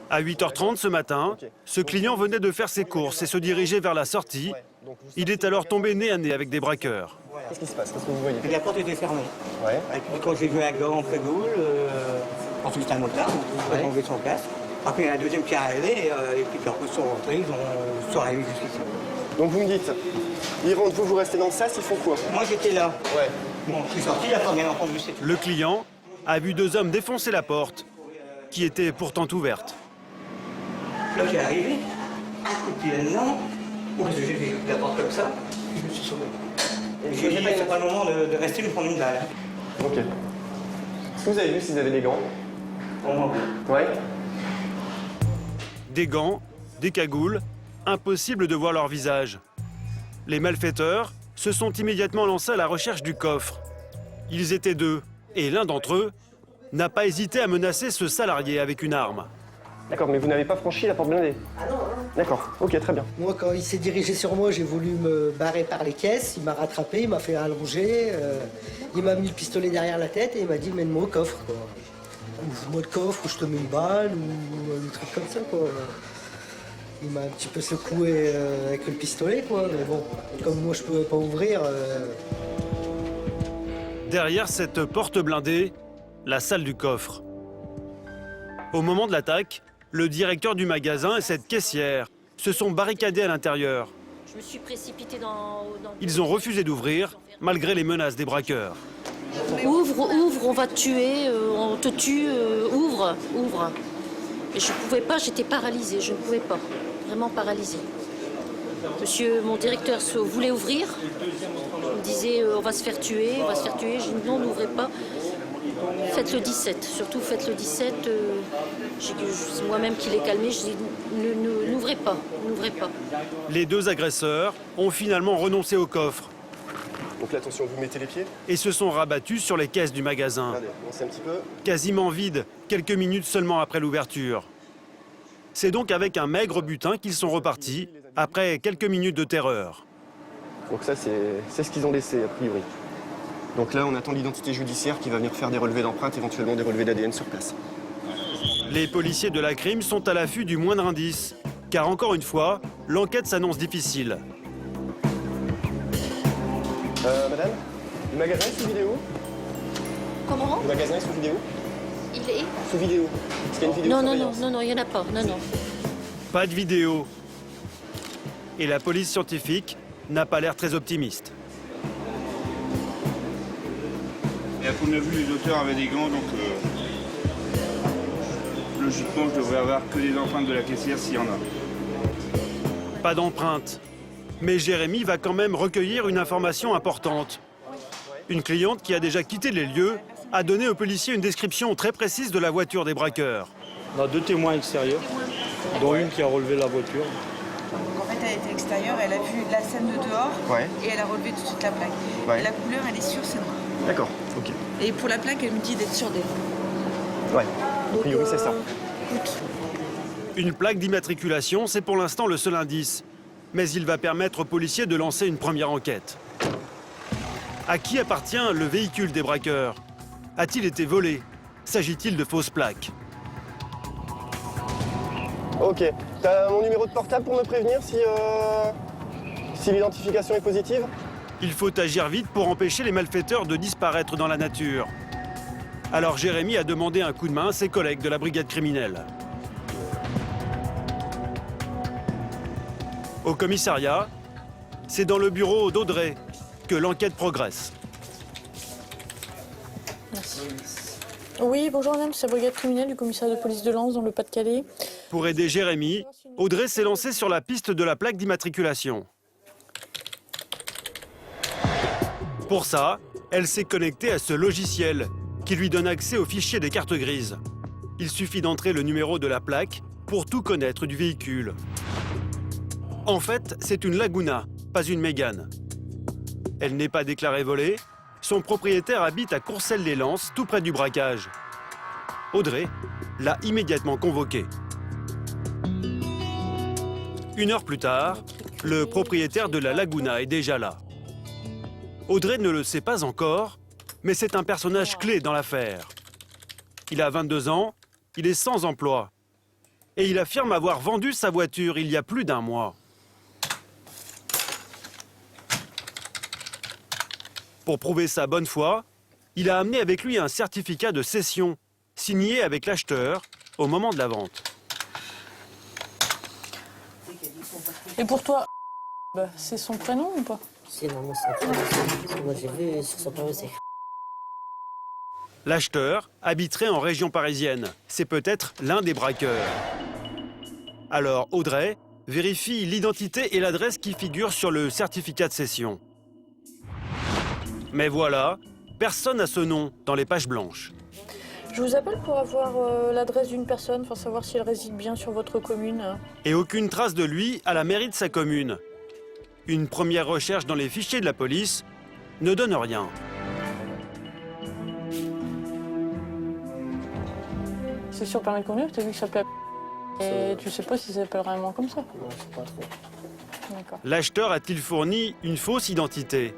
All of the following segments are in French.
À 8h30 ce matin, ce client venait de faire ses courses et se dirigeait vers la sortie. Il est alors tombé nez à nez avec des braqueurs. Qu'est-ce qui se passe? Qu'est-ce que vous voyez? La porte était fermée. Ouais. Et puis quand j'ai vu un gars en cagoule, ensuite c'était un motard, ils ont enlevé son casque. Après il y a un deuxième qui est arrivé, et puis quand ils sont rentrés, ils sont arrivés jusqu'ici. Donc vous me dites, ils rentrent, vous restez dans le sas, ils font quoi? Moi j'étais là. Ouais. Bon, je suis sorti, il a pas bien entendu. Le client a vu deux hommes défoncer la porte, qui était pourtant ouverte. Là j'ai arrivé, un coup de pied là-dedans, j'ai vu la porte comme ça, et je me suis sauvé. J'ai dit, c'est pas le moment de rester lui prendre une balle. Ok. Est-ce que vous avez vu s'ils avaient des gants? Pour moi, oui. Ouais. Des gants, des cagoules, impossible de voir leur visage. Les malfaiteurs se sont immédiatement lancés à la recherche du coffre. Ils étaient deux, et l'un d'entre eux n'a pas hésité à menacer ce salarié avec une arme. D'accord, mais vous n'avez pas franchi la porte blindée? Ah non, D'accord, ok, très bien. Moi, quand il s'est dirigé sur moi, j'ai voulu me barrer par les caisses. Il m'a rattrapé, il m'a fait allonger. Il m'a mis le pistolet derrière la tête et il m'a dit mène-moi au coffre, quoi. Ouvre-moi le coffre ou je te mets une balle ou un truc comme ça, quoi. Il m'a un petit peu secoué avec le pistolet, quoi. Mais bon, comme moi, je pouvais pas ouvrir. Derrière cette porte blindée, la salle du coffre. Au moment de l'attaque, le directeur du magasin et cette caissière se sont barricadés à l'intérieur. Je me suis précipitée dans... Ils ont refusé d'ouvrir, malgré les menaces des braqueurs. Ouvre, on va te tuer, on te tue, ouvre. Et je ne pouvais pas, j'étais paralysée, je ne pouvais pas, vraiment paralysée. Mon directeur voulait ouvrir, il me disait on va se faire tuer. J'ai dit non, n'ouvrez pas. Faites le 17, surtout faites le 17. C'est moi-même qui l'ai calmé, je dis n'ouvrez pas. Les deux agresseurs ont finalement renoncé au coffre Donc là, attention, vous mettez les pieds. et se sont rabattus sur les caisses du magasin. Regardez, avancez un petit peu. Quasiment vide, quelques minutes seulement après l'ouverture. C'est donc avec un maigre butin qu'ils sont repartis, après quelques minutes de terreur. Donc ça, c'est ce qu'ils ont laissé, a priori. Donc là, on attend l'identité judiciaire qui va venir faire des relevés d'empreintes, éventuellement des relevés d'ADN sur place. Les policiers de la crime sont à l'affût du moindre indice, car encore une fois, l'enquête s'annonce difficile. Madame, le magasin est sous vidéo? Comment? Le magasin est sous vidéo? Il est... Sous vidéo. Est-ce qu'il y a une vidéo de surveillance? Non, il n'y en a pas, non. Pas de vidéo. Et la police scientifique n'a pas l'air très optimiste. Et à première vue, les auteurs avaient des gants, donc logiquement, je devrais avoir que des empreintes de la caissière s'il y en a. Pas d'empreinte. Mais Jérémy va quand même recueillir une information importante. Une cliente qui a déjà quitté les lieux a donné aux policiers une description très précise de la voiture des braqueurs. On a deux témoins extérieurs, dont une qui a relevé la voiture. En fait, elle était extérieure, elle a vu la scène de dehors Ouais. et elle a relevé tout de suite la plaque. Ouais. Et la couleur, elle est sûre, c'est noir. D'accord, ok. Et pour la plaque, elle me dit d'être sûre d'elle. Ouais, a priori, c'est ça. Une plaque d'immatriculation, c'est pour l'instant le seul indice. Mais il va permettre aux policiers de lancer une première enquête. À qui appartient le véhicule des braqueurs? A-t-il été volé? S'agit-il de fausses plaques? Ok. T'as mon numéro de portable pour me prévenir si l'identification est positive? Il faut agir vite pour empêcher les malfaiteurs de disparaître dans la nature. Alors Jérémy a demandé un coup de main à ses collègues de la brigade criminelle. Au commissariat, c'est dans le bureau d'Audrey que l'enquête progresse. Merci. Oui, bonjour madame, c'est la brigade criminelle du commissariat de police de Lens dans le Pas-de-Calais. Pour aider Jérémy, Audrey s'est lancée sur la piste de la plaque d'immatriculation. Pour ça, elle s'est connectée à ce logiciel qui lui donne accès au fichier des cartes grises. Il suffit d'entrer le numéro de la plaque pour tout connaître du véhicule. En fait, c'est une Laguna, pas une Mégane. Elle n'est pas déclarée volée. Son propriétaire habite à Courcelles-les-Lances, tout près du braquage. Audrey l'a immédiatement convoqué. Une heure plus tard, le propriétaire de la Laguna est déjà là. Audrey ne le sait pas encore, mais c'est un personnage clé dans l'affaire. Il a 22 ans, il est sans emploi. et il affirme avoir vendu sa voiture il y a plus d'1 mois. Pour prouver sa bonne foi, il a amené avec lui un certificat de cession, signé avec l'acheteur au moment de la vente. Et pour toi, c'est son prénom ou pas? C'est maman, c'est moi j'ai vu sur son permis, c'est L'acheteur habiterait en région parisienne. C'est peut-être l'un des braqueurs. Alors Audrey vérifie l'identité et l'adresse qui figurent sur le certificat de cession. Mais voilà, personne n'a ce nom dans les pages blanches. Je vous appelle pour avoir l'adresse d'une personne, enfin savoir si elle réside bien sur votre commune. Et aucune trace de lui à la mairie de sa commune. Une première recherche dans les fichiers de la police ne donne rien. C'est sur permis de conduire, tu as vu que ça s'appelait... Et tu sais pas si ça s'appelle vraiment comme ça? Non, je sais pas trop. D'accord. L'acheteur a-t-il fourni une fausse identité?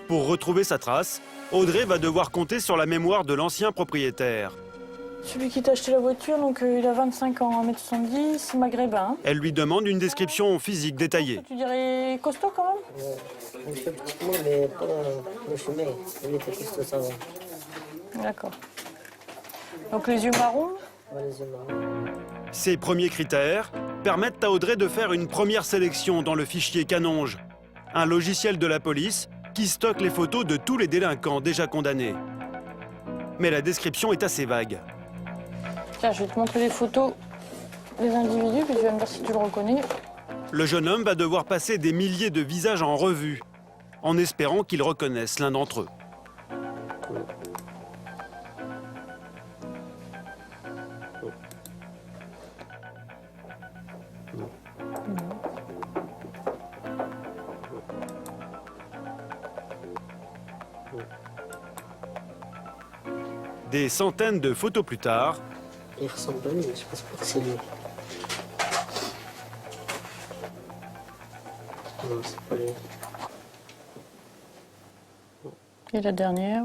Pour retrouver sa trace, Audrey va devoir compter sur la mémoire de l'ancien propriétaire. Celui qui t'a acheté la voiture, donc il a 25 ans, 1m70, c'est maghrébin. Elle lui demande une description physique détaillée. Tu dirais costaud quand même? Un peu petitement, mais pas le chemin. Il était costaud, ça va. D'accord. Donc les yeux marrons? Ouais, les yeux marrons. Ces premiers critères permettent à Audrey de faire une première sélection dans le fichier Canonge, un logiciel de la police qui stocke les photos de tous les délinquants déjà condamnés. Mais la description est assez vague. Tiens, je vais te montrer les photos des individus, puis tu vas me dire si tu le reconnais. Le jeune homme va devoir passer des milliers de visages en revue, en espérant qu'il reconnaisse l'un d'entre eux. Des centaines de photos plus tard, Il ressemble à lui, mais je pense pas que c'est lui. Non, c'est pas lui. Et la dernière?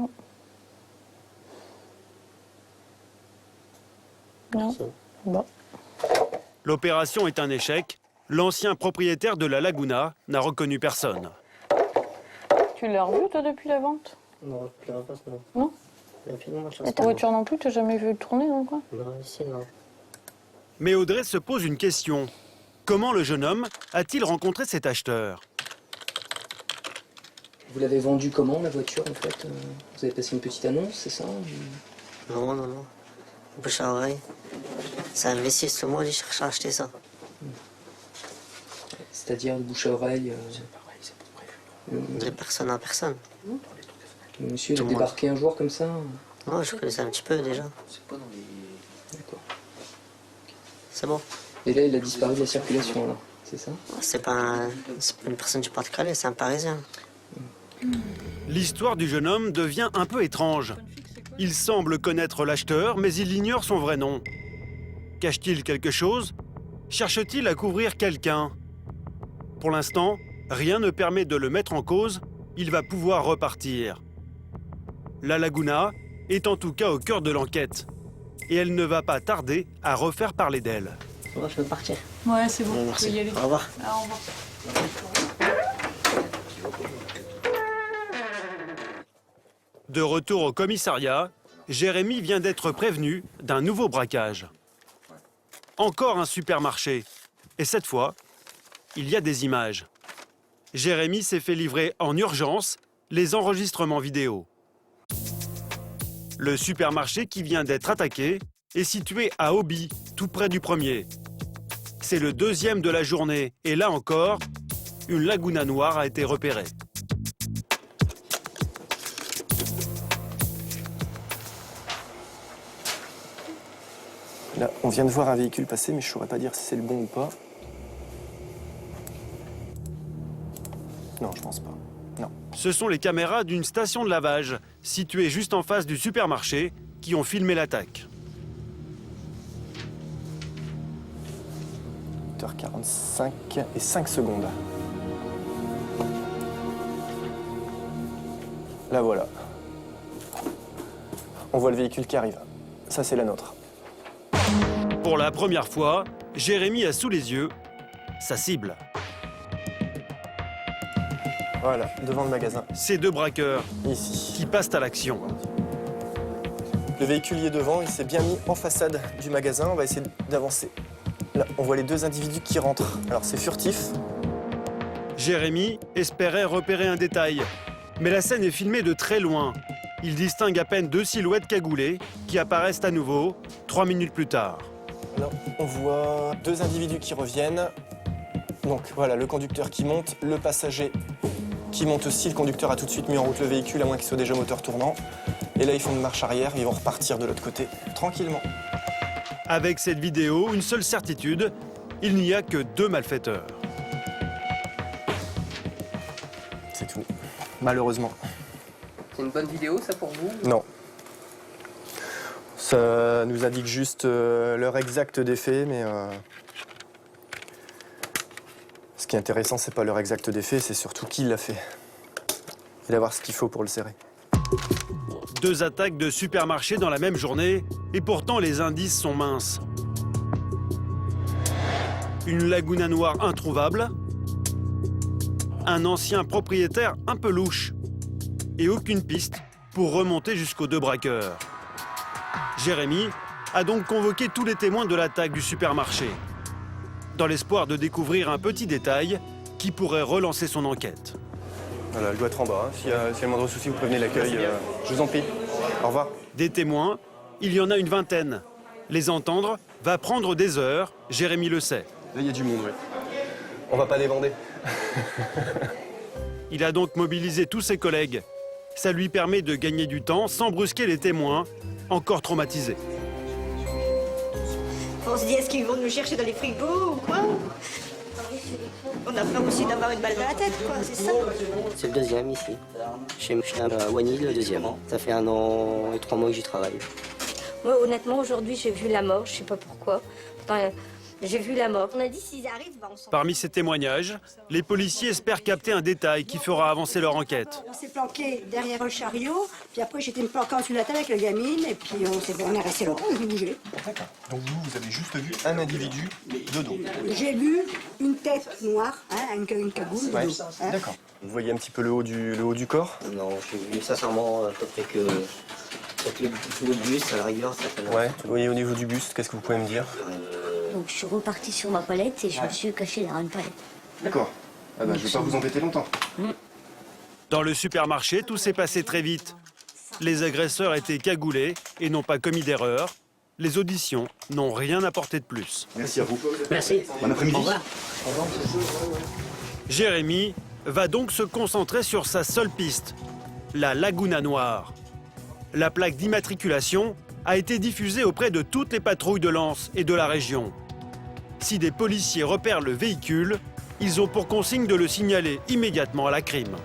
Non. Ça. Bon. l'opération est un échec. L'ancien propriétaire de la Laguna n'a reconnu personne. Tu l'as revu toi depuis la vente? Non, plus la face, non. Non? Et ta voiture non plus, t'as jamais vu tourner dans le coin? Non, ici, non. Mais Audrey se pose une question. Comment le jeune homme a-t-il rencontré cet acheteur? Vous l'avez vendu comment, la voiture, en fait? Vous avez passé une petite annonce, c'est ça? Non, non, non. Bouche à oreille. C'est un messie, tout le monde, il cherche à acheter ça. C'est-à-dire, de bouche à oreille De personne à personne. Monsieur, il a Tout le monde. débarqué un jour comme ça? Non, je connaissais un petit peu déjà. D'accord. C'est bon. Et là, il a disparu de la circulation, là, c'est ça? C'est pas une personne du Pas-de-Calais, c'est un Parisien. L'histoire du jeune homme devient un peu étrange. Il semble connaître l'acheteur, mais il ignore son vrai nom. Cache-t-il quelque chose? Cherche-t-il à couvrir quelqu'un? Pour l'instant, rien ne permet de le mettre en cause. Il va pouvoir repartir. La Laguna est en tout cas au cœur de l'enquête. Et elle ne va pas tarder à refaire parler d'elle. Moi, je peux partir. Ouais, c'est bon, Ouais, tu merci. peux y aller. Au revoir. Ah, au revoir. De retour au commissariat, Jérémy vient d'être prévenu d'un nouveau braquage. Encore un supermarché. Et cette fois, il y a des images. Jérémy s'est fait livrer en urgence les enregistrements vidéo. Le supermarché qui vient d'être attaqué est situé à Auby, tout près du premier. C'est le deuxième de la journée et là encore, une Laguna noire a été repérée. Là, on vient de voir un véhicule passer, mais je ne saurais pas dire si c'est le bon ou pas. Non, je pense pas. Non. Ce sont les caméras d'une station de lavage, située juste en face du supermarché, qui ont filmé l'attaque. 8h45 et 5 secondes. Là, voilà. On voit le véhicule qui arrive. Ça, c'est la nôtre. Pour la première fois, Jérémy a sous les yeux sa cible. Voilà, devant le magasin, Ces deux braqueurs ici. qui passent à l'action. Le véhicule y est devant, il s'est bien mis en façade du magasin. On va essayer d'avancer. Là, on voit les deux individus qui rentrent. Alors c'est furtif. Jérémy espérait repérer un détail, mais la scène est filmée de très loin. Il distingue à peine deux silhouettes cagoulées qui apparaissent à nouveau 3 minutes plus tard. Là, on voit deux individus qui reviennent. Donc voilà, le conducteur qui monte, le passager qui monte aussi. Le conducteur a tout de suite mis en route le véhicule, à moins qu'il soit déjà moteur tournant. Et là, ils font une marche arrière, ils vont repartir de l'autre côté, tranquillement. Avec cette vidéo, une seule certitude, il n'y a que 2 malfaiteurs. C'est tout, malheureusement. C'est une bonne vidéo, ça, pour vous? Non. Ça nous indique juste l'heure exacte des faits, mais ce qui est intéressant, c'est pas l'heure exacte des faits, c'est surtout qui l'a fait. Et d'avoir ce qu'il faut pour le serrer. 2 attaques de supermarché dans la même journée, et pourtant les indices sont minces. Une Laguna Noire introuvable, un ancien propriétaire un peu louche, et aucune piste pour remonter jusqu'aux 2 braqueurs. Jérémy a donc convoqué tous les témoins de l'attaque du supermarché, dans l'espoir de découvrir un petit détail qui pourrait relancer son enquête. Voilà, elle doit être en bas. S'il y a le moindre souci, vous prévenez l'accueil. Je vous en prie. Au revoir. Des témoins, il y en a une vingtaine. Les entendre va prendre des heures, Jérémy le sait. Là, il y a du monde, oui. On va pas débander. Il a donc mobilisé tous ses collègues. Ça lui permet de gagner du temps sans brusquer les témoins, encore traumatisés. On se dit, est-ce qu'ils vont nous chercher dans les frigos ou quoi? On a peur aussi d'avoir une balle dans la tête, quoi, c'est ça. C'est le deuxième ici. Chez Wany, le deuxième. Ça fait 1 an et 3 mois que j'y travaille. Moi, honnêtement, aujourd'hui, j'ai vu la mort, je sais pas pourquoi. Pourtant, j'ai vu la mort. On a dit, s'ils arrivent, bah, on s'en... Parmi ces témoignages, les policiers espèrent capter un détail qui fera avancer leur enquête. On s'est planqué derrière un chariot, puis après, j'étais me planquant sur la table avec la gamine, et puis on est resté là, on a bougé. D'accord. Donc vous avez juste vu un individu de dos. J'ai vu une tête noire, hein, une cagoule de Ouais. dos. Hein. D'accord. Vous voyez un petit peu le haut du corps? Non, j'ai vu sincèrement à peu près que... Peut-être le buste, à la rigueur, ça fait... Ouais. Vous voyez au niveau du buste, qu'est-ce que vous pouvez me dire? Donc je suis repartie sur ma palette et je me suis cachée dans une palette. D'accord. Ah bah, je vais pas vous embêter longtemps. Dans le supermarché, tout s'est passé très vite. Les agresseurs étaient cagoulés et n'ont pas commis d'erreur. Les auditions n'ont rien apporté de plus. Merci à vous. Merci. Bon après-midi. Au revoir. Jérémy va donc se concentrer sur sa seule piste, la Laguna Noire. La plaque d'immatriculation a été diffusée auprès de toutes les patrouilles de Lens et de la région. Si des policiers repèrent le véhicule, ils ont pour consigne de le signaler immédiatement à la crime.